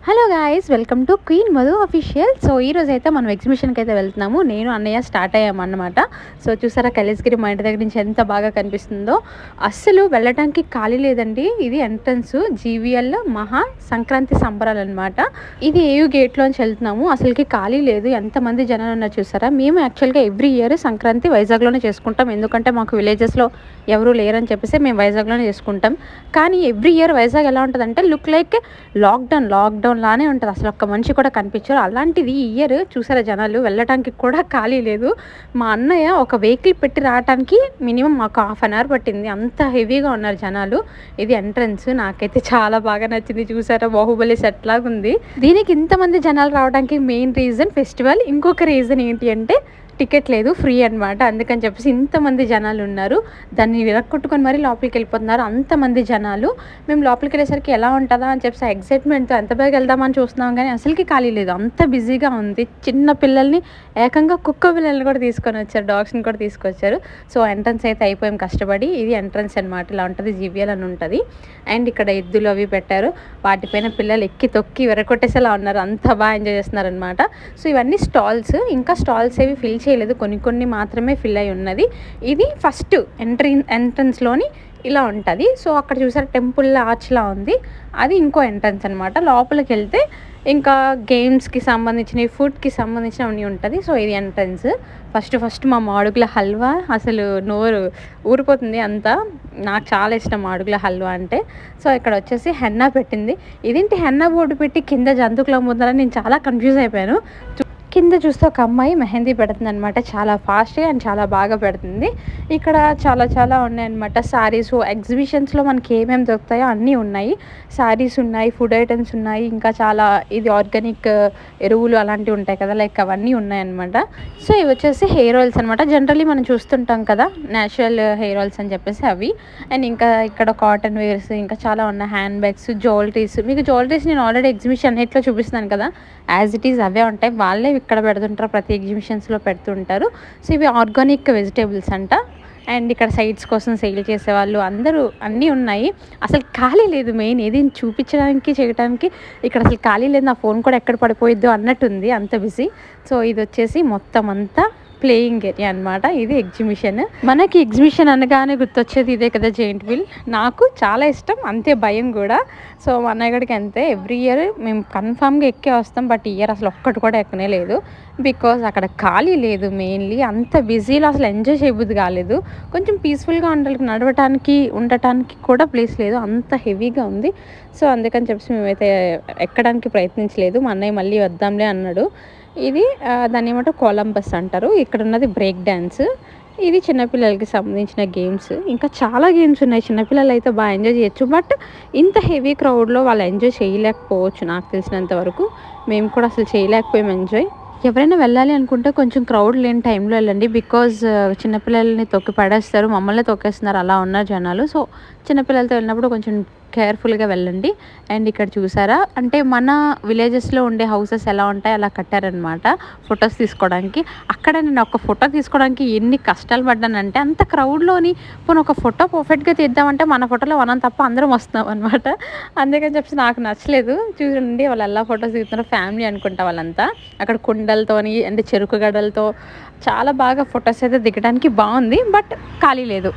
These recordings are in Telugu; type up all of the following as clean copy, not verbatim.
Hello guys, welcome to queen Madhu official. So ఈరోజు అయితే మనం ఎగ్జిబిషన్కి అయితే వెళ్తున్నాము. నేను అన్నయ్య స్టార్ట్ అయ్యామన్నమాట. సో చూసారా కైలాసగిరి మా ఇంటి దగ్గర నుంచి ఎంత బాగా కనిపిస్తుందో. అస్సలు వెళ్ళటానికి ఖాళీ లేదండి. ఇది ఎంట్రన్స్ జీవీఎల్ మహా సంక్రాంతి సంబరాలు అనమాట. ఇది ఏయూ గేట్లోంచి వెళ్తున్నాము. అసలుకి ఖాళీ లేదు, ఎంతమంది జనాలు ఉన్నారు చూసారా. మేము యాక్చువల్గా ఎవ్రీ ఇయర్ సంక్రాంతి వైజాగ్లోనే చేసుకుంటాం, ఎందుకంటే మాకు విలేజెస్లో ఎవరు లేరని చెప్పేసి మేము వైజాగ్లోనే చేసుకుంటాం. కానీ ఎవ్రీ ఇయర్ వైజాగ్ ఎలా ఉంటుందంటే లుక్ లైక్ లాక్డౌన్ లానే ఉంటుంది. అసలు ఒక్క మనిషి కూడా కనిపించారు. అలాంటిది ఈ ఇయర్ చూసారా జనాలు వెళ్ళటానికి కూడా ఖాళీ లేదు. మా అన్నయ్య ఒక వెహికల్ పెట్టి రావడానికి మినిమం మాకు హాఫ్ అన్ అవర్ పట్టింది, అంత హెవీగా ఉన్నారు జనాలు. ఇది ఎంట్రన్స్, నాకైతే చాలా బాగా నచ్చింది. చూసారా బాహుబలి సెట్ లాగా ఉంది. దీనికి ఇంతమంది జనాలు రావడానికి మెయిన్ రీజన్ ఫెస్టివల్. ఇంకొక రీజన్ ఏంటి అంటే టికెట్ లేదు, ఫ్రీ అనమాట. అందుకని చెప్పేసి ఇంతమంది జనాలు ఉన్నారు. దాన్ని విరక్కొట్టుకొని మరీ లోపలికి వెళ్ళిపోతున్నారు, అంతమంది జనాలు. మేము లోపలికి వెళ్ళేసరికి ఎలా ఉంటుందా అని చెప్పేసి ఎగ్జైట్మెంట్తో ఎంత బాగా వెళ్దామని చూస్తున్నాం, కానీ అసలుకి ఖాళీ లేదు, అంత బిజీగా ఉంది. చిన్న పిల్లల్ని ఏకంగా కుక్క పిల్లల్ని కూడా తీసుకొని వచ్చారు, డాగ్స్ని కూడా తీసుకొచ్చారు. సో ఎంట్రన్స్ అయితే అయిపోయాం కష్టపడి. ఇది ఎంట్రన్స్ అనమాట, ఇలా ఉంటుంది, జీవీఎల్ అని ఉంటుంది. అండ్ ఇక్కడ ఎద్దులు అవి పెట్టారు, వాటిపైన పిల్లలు ఎక్కి తొక్కి విరగొట్టేసేలా ఉన్నారు, అంత బాగా ఎంజాయ్ చేస్తున్నారు అనమాట. సో ఇవన్నీ స్టాల్స్, ఇంకా స్టాల్స్ ఏవి ఫిల్ చేయలేదు, కొన్ని మాత్రమే ఫిల్ అయి ఉన్నది. ఇది ఫస్ట్ ఎంట్రన్స్లోని ఇలా ఉంటుంది. సో అక్కడ చూసారు టెంపుల్ ఆర్చ్లా ఉంది, అది ఇంకో ఎంట్రన్స్ అనమాట. లోపలికి వెళ్తే ఇంకా గేమ్స్కి సంబంధించినవి, ఫుడ్కి సంబంధించినవి ఉంటుంది. సో ఇది ఎంట్రన్స్. ఫస్ట్ మా మాడుగుల హల్వా అసలు నోరు ఊరిపోతుంది అంతా. నాకు చాలా ఇష్టం మాడుగుల హల్వా అంటే. సో ఇక్కడ వచ్చేసి హెన్నా పెట్టింది. ఇదేంటి హెన్నా బోర్డు పెట్టి కింద జంతువులు అమ్ముతున్నారని నేను చాలా కన్ఫ్యూజ్ అయిపోయాను. కింద చూస్తే ఒక అమ్మాయి మెహందీ పెడుతుంది అనమాట, చాలా ఫాస్ట్గా అండ్ చాలా బాగా పెడుతుంది. ఇక్కడ చాలా ఉన్నాయన్నమాట శారీస్. ఎగ్జిబిషన్స్లో మనకి ఏమేమి దొరుకుతాయో అన్నీ ఉన్నాయి. శారీస్ ఉన్నాయి, ఫుడ్ ఐటమ్స్ ఉన్నాయి, ఇంకా చాలా ఇది ఆర్గానిక్ ఎరువులు అలాంటివి ఉంటాయి కదా, లైక్ అవన్నీ ఉన్నాయన్నమాట. సో ఇవి వచ్చేసి హెయిర్ ఆయిల్స్ అనమాట. జనరల్లీ మనం చూస్తుంటాం కదా న్యాచురల్ హెయిర్ ఆయిల్స్ అని చెప్పేసి అవి. అండ్ ఇంకా ఇక్కడ కాటన్ వేర్స్, ఇంకా చాలా ఉన్నాయి, హ్యాండ్ బ్యాగ్స్, జ్యువెలరీస్. మీకు జ్యువెలరీస్ నేను ఆల్రెడీ ఎగ్జిబిషన్ అన్నిట్లో చూపిస్తున్నాను కదా, యాజ్ ఇట్ ఈజ్ అవే ఉంటాయి. వాళ్ళే ఇక్కడ పెడుతుంటారు, ప్రతి ఎగ్జిబిషన్స్లో పెడుతుంటారు. సో ఇవి ఆర్గానిక్ వెజిటేబుల్స్ అంట. అండ్ ఇక్కడ సైడ్స్ కోసం సేల్ చేసేవాళ్ళు అందరూ అన్నీ ఉన్నాయి. అసలు ఖాళీ లేదు, మెయిన్ ఏది చూపించడానికి చేయడానికి ఇక్కడ అసలు ఖాళీ లేదు. నా ఫోన్ కూడా ఎక్కడ పడిపోయిద్దో అన్నట్టుంది, అంత బిజీ. సో ఇది వచ్చేసి మొత్తం అంతా ప్లేయింగ్ ఏరియా అనమాట. ఇది ఎగ్జిబిషన్. మనకి ఎగ్జిబిషన్ అనగానే గుర్తొచ్చేది ఇదే కదా, జెయింట్ వీల్. నాకు చాలా ఇష్టం, అంతే భయం కూడా. సో మా అన్నయ్యగడికి అంతే, ఎవ్రీ ఇయర్ మేము కన్ఫామ్గా ఎక్కే వస్తాం, బట్ ఈ ఇయర్ అసలు ఒక్కటి కూడా ఎక్కనే లేదు. బికాజ్ అక్కడ ఖాళీ లేదు, మెయిన్లీ అంత బిజీలో అసలు ఎంజాయ్ చేయబుద్ధి కాలేదు. కొంచెం పీస్ఫుల్గా ఉండాలి, నడవటానికి ఉండటానికి కూడా ప్లేస్ లేదు, అంత హెవీగా ఉంది. సో అందుకని చెప్పేసి మేమైతే ఎక్కడానికి ప్రయత్నించలేదు. మా అన్నయ్య మళ్ళీ వద్దాంలే అన్నాడు. ఇది దాన్ని ఏమంటే కొలంబస్ అంటారు. ఇక్కడ ఉన్నది బ్రేక్ డ్యాన్స్. ఇది చిన్నపిల్లలకి సంబంధించిన గేమ్స్. ఇంకా చాలా గేమ్స్ ఉన్నాయి, చిన్నపిల్లలు అయితే బాగా ఎంజాయ్ చేయొచ్చు. బట్ ఇంత హెవీ క్రౌడ్లో వాళ్ళు ఎంజాయ్ చేయలేకపోవచ్చు, నాకు తెలిసినంత వరకు. మేము కూడా అసలు చేయలేకపోయాం ఎంజాయ్. ఎవరైనా వెళ్ళాలి అనుకుంటే కొంచెం క్రౌడ్ లేని టైంలో వెళ్ళండి, బికాజ్ చిన్నపిల్లల్ని తొక్కి పడేస్తారు, మమ్మల్ని తొక్కేస్తున్నారు, అలా ఉన్నారు జనాలు. సో చిన్నపిల్లలతో వెళ్ళినప్పుడు కొంచెం కేర్ఫుల్గా వెళ్ళండి. అండ్ ఇక్కడ చూసారా, అంటే మన విలేజెస్లో ఉండే హౌసెస్ ఎలా ఉంటాయి అలా కట్టారనమాట ఫొటోస్ తీసుకోవడానికి. అక్కడ నేను ఒక ఫోటో తీసుకోవడానికి ఎన్ని కష్టాలు పడ్డానంటే, అంత క్రౌడ్లోని పోనీ ఒక ఫోటో పర్ఫెక్ట్గా తీద్దామంటే మన ఫోటోలో మనం తప్ప అందరం వస్తున్నాం అనమాట. అందుకని చెప్పి నాకు నచ్చలేదు. చూడండి వాళ్ళు ఎలా ఫొటోస్ తీస్తున్నారు, ఫ్యామిలీ అనుకుంటా వాళ్ళంతా. అక్కడ కుండలతోని అంటే చెరుకు గడలతో చాలా బాగా ఫొటోస్ అయితే దిగడానికి బాగుంది, బట్ ఖాళీ లేదు.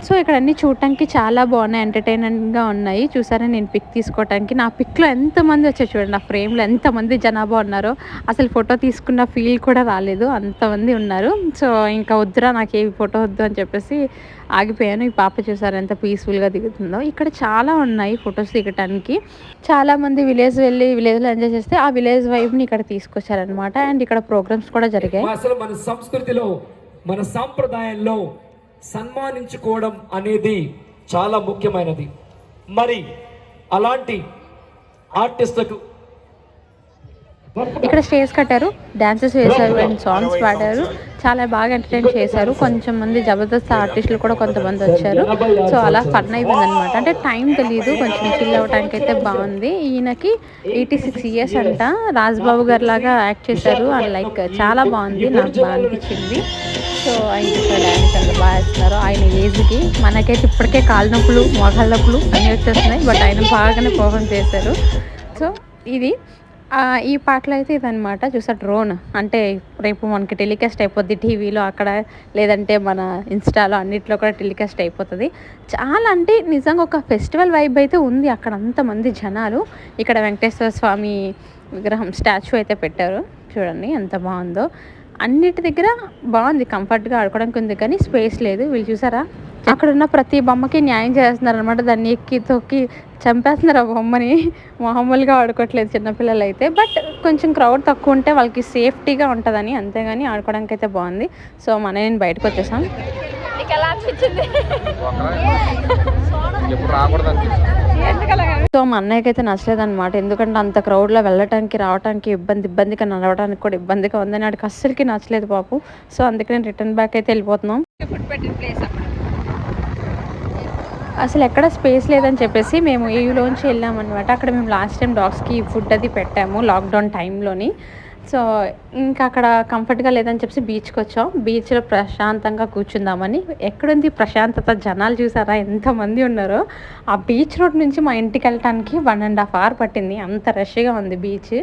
సో ఇక్కడ అన్నీ చూడటానికి చాలా బాగున్నాయి, ఎంటర్టైన్మెంట్గా ఉన్నాయి. చూసారా నేను పిక్ తీసుకోవడానికి, నా పిక్లో ఎంతమంది వచ్చారు చూడండి, నా ఫ్రేమ్లో ఎంతమంది జనాభా ఉన్నారో అసలు ఫోటో తీసుకున్న ఫీల్ కూడా రాలేదు, అంతమంది ఉన్నారు. సో ఇంకా వద్దురా, నాకు ఏ ఫోటో వద్దు అని చెప్పేసి ఆగిపోయాను. ఈ పాప చూసారు ఎంత పీస్ఫుల్గా దిగుతుందో. ఇక్కడ చాలా ఉన్నాయి ఫొటోస్ దిగటానికి. చాలామంది విలేజ్ వెళ్ళి విలేజ్లో ఎంజాయ్ చేస్తే ఆ విలేజ్ వైబ్ని ఇక్కడ తీసుకొచ్చారనమాట. అండ్ ఇక్కడ ప్రోగ్రామ్స్ కూడా జరిగాయి. అసలు మన సంస్కృతిలో, మన సాంప్రదాయంలో సన్మానించుకోవడం అనేది చాలా ముఖ్యమైనది. మరి అలాంటి ఆర్టిస్టులకు ఇక్కడ స్టేజ్ కట్టారు, డాన్సెస్ వేశారు అండ్ సాంగ్స్ పాడారు, చాలా బాగా ఎంటర్టైన్ చేశారు. కొంచెం మంది జబర్దస్త్ ఆర్టిస్టులు కూడా కొంతమంది వచ్చారు. సో అలా ఫన్ అయిపోయింది అనమాట. అంటే టైం తెలీదు, కొంచెం చిల్ అవ్వడానికి అయితే బాగుంది. ఈయనకి 86 years అంట, రాజ్బాబు గారు లాగా యాక్ట్ చేశారు. అండ్ లైక్ చాలా బాగుంది, నాకు బాగా అనిపించింది. సో ఆయన డ్యాన్స్ అంత బాగా వేస్తున్నారు ఆయన ఏజ్కి. మనకైతే ఇప్పటికే కాళ్ళ నొప్పులు, మోకాళ్ళ నొప్పులు అన్నీ వచ్చేస్తున్నాయి, బట్ ఆయన బాగానే పర్ఫార్మ్ చేశారు. సో ఇది ఈ పాటలో అయితే ఇదనమాట. చూసా డ్రోన్ అంటే రేపు మనకి టెలికాస్ట్ అయిపోద్ది టీవీలో అక్కడ, లేదంటే మన ఇన్‌స్టాలో అన్నిట్లో కూడా టెలికాస్ట్ అయిపోతది. చాలా అంటే నిజంగా ఒక ఫెస్టివల్ వైబ్ అయితే ఉంది. అక్కడ అంతమంది జనాలు. ఇక్కడ వెంకటేశ్వర స్వామి విగ్రహం స్టాచ్యూ అయితే పెట్టారు. చూడండి ఎంత బావుందో. అన్నిటి దగ్గర బావుంది. కంఫర్ట్‌గా ఆడుకోవడానికి ఉంది కానీ స్పేస్ లేదు. వీళ్ళు చూసారా? అక్కడున్న ప్రతి బొమ్మకి న్యాయం చేస్తున్నారనమాట. దాన్ని ఎక్కి, తొక్కి చంపేస్తున్నారు ఆ బొమ్మని. మామూలుగా ఆడుకోవట్లేదు చిన్నపిల్లలైతే. బట్ కొంచెం క్రౌడ్ తక్కువ ఉంటే వాళ్ళకి సేఫ్టీగా ఉంటదని, అంతేగాని ఆడుకోవడానికైతే బావుంది. సో నేను బయటకొచ్చేసాం. నీకెలా అనిపించింది? ఎప్పుడు రాకూడదు. సో మా అన్నయ్యకైతే నచ్చలేదనమాట. ఎందుకంటే అంత క్రౌడ్‌లో వెళ్ళటానికి, రావటానికి ఇబ్బందిగా, నడవడానికి కూడా ఇబ్బందిగా ఉందని ఆడికి అస్సలకి నచ్చలేదు పాపం. సో అందుకని రిటర్న్ బ్యాక్ అయితే వెళ్ళిపోతున్నాం. అసలు ఎక్కడ స్పేస్ లేదని చెప్పేసి మేము ఏయులోంచి వెళ్ళామన్నమాట. అక్కడ మేము లాస్ట్ టైం డాగ్స్‌కి ఫుడ్ అది పెట్టాము లాక్‌డౌన్ టైంలోని. సో ఇంకా అక్కడ కంఫర్ట్‌గా లేదని చెప్పేసి బీచ్‌కి వచ్చాం. బీచ్‌లో ప్రశాంతంగా కూర్చుందామని. ఎక్కడుంది ప్రశాంతత, జనాలు చూసారా ఎంతమంది ఉన్నారో. ఆ బీచ్ రోడ్ నుంచి మా ఇంటికి వెళ్ళటానికి 1½ అవర్ పట్టింది. అంత రష్‌గా ఉంది బీచ్.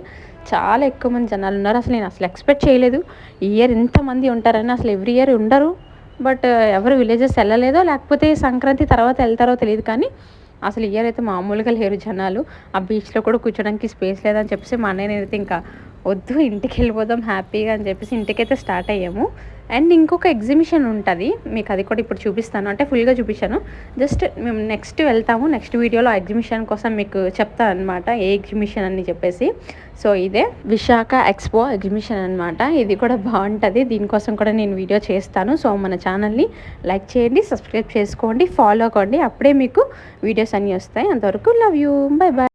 చాలా ఎక్కువ మంది జనాలు ఉన్నారు. అసలు నేను ఎక్స్పెక్ట్ చేయలేదు ఈ ఇయర్ ఇంతమంది ఉంటారని. అసలు ఎవ్రీ ఇయర్ ఉండరు. బట్ ఎవరు విలేజెస్ వెళ్ళలేదో, లేకపోతే సంక్రాంతి తర్వాత వెళ్తారో తెలియదు కానీ అసలు ఇయర్ అయితే మామూలుగా లేరు జనాలు. ఆ బీచ్లో కూడా కూర్చోడానికి స్పేస్ లేదని చెప్పేసి మా అన్నయ్య నేనైతే ఇంకా వద్దు ఇంటికి వెళ్ళిపోదాం హ్యాపీగా అని చెప్పేసి ఇంటికైతే స్టార్ట్ అయ్యాము. అండ్ ఇంకొక ఎగ్జిబిషన్ ఉంటుంది, మీకు అది కూడా ఇప్పుడు చూపిస్తాను. అంటే ఫుల్గా చూపించాను, జస్ట్ మేము నెక్స్ట్ వెళ్తాము. నెక్స్ట్ వీడియోలో ఆ ఎగ్జిబిషన్ కోసం మీకు చెప్తాను అనమాట, ఏ ఎగ్జిబిషన్ అని చెప్పేసి. సో ఇదే విశాఖ ఎక్స్పో ఎగ్జిబిషన్ అనమాట. ఇది కూడా బాగుంటుంది, దీనికోసం కూడా నేను వీడియో చేస్తాను. సో మన ఛానల్ని లైక్ చేయండి, సబ్స్క్రైబ్ చేసుకోండి, ఫాలో అవ్వండి, అప్పుడే మీకు వీడియోస్ అన్నీ వస్తాయి. అంతవరకు లవ్ యూ, బై బాయ్.